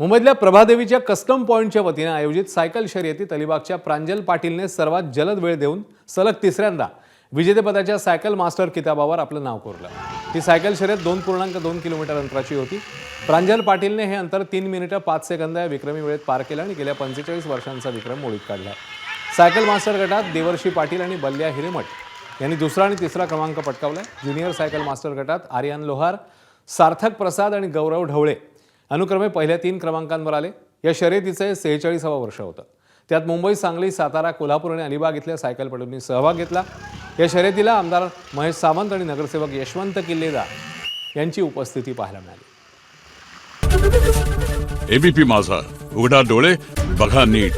मुंबईतल्या प्रभादेवीच्या कस्टम पॉइंटच्या वतीने आयोजित सायकल शर्यतीत अलिबागच्या प्रांजल पाटीलने सर्वात जलद वेळ देऊन सलग तिसऱ्यांदा विजेतेपदाच्या सायकल मास्टर किताबावर आपलं नाव कोरलं। ही सायकल शर्यत 2.2 किलोमीटर अंतराची होती। प्रांजल पाटीलने हे अंतर 3 मिनिटं 5 सेकंद या विक्रमी वेळेत पार केलं आणि गेल्या 45 वर्षांचा विक्रम मोडीत काढला। सायकल मास्टर गटात देवर्षी पाटील आणि बल्ल्या हिरेमठ यांनी दुसरा आणि तिसरा क्रमांक पटकावला। ज्युनियर सायकल मास्टर गटात आर्यन लोहार, सार्थक प्रसाद आणि गौरव ढवळे अनुक्रमे पहिल्या 3 क्रमांकांवर आले। या शर्यतीचे 46वे वर्ष होतं। त्यात मुंबई, सांगली, सातारा, कोल्हापूर आणि अलिबाग इथल्या सायकलपटूंनी सहभाग घेतला। या शर्यतीला आमदार महेश सावंत आणि नगरसेवक यशवंत किल्लेदार यांची उपस्थिती पाहायला मिळाली। एबीपी माझा, उघडा डोळे बघा नीट।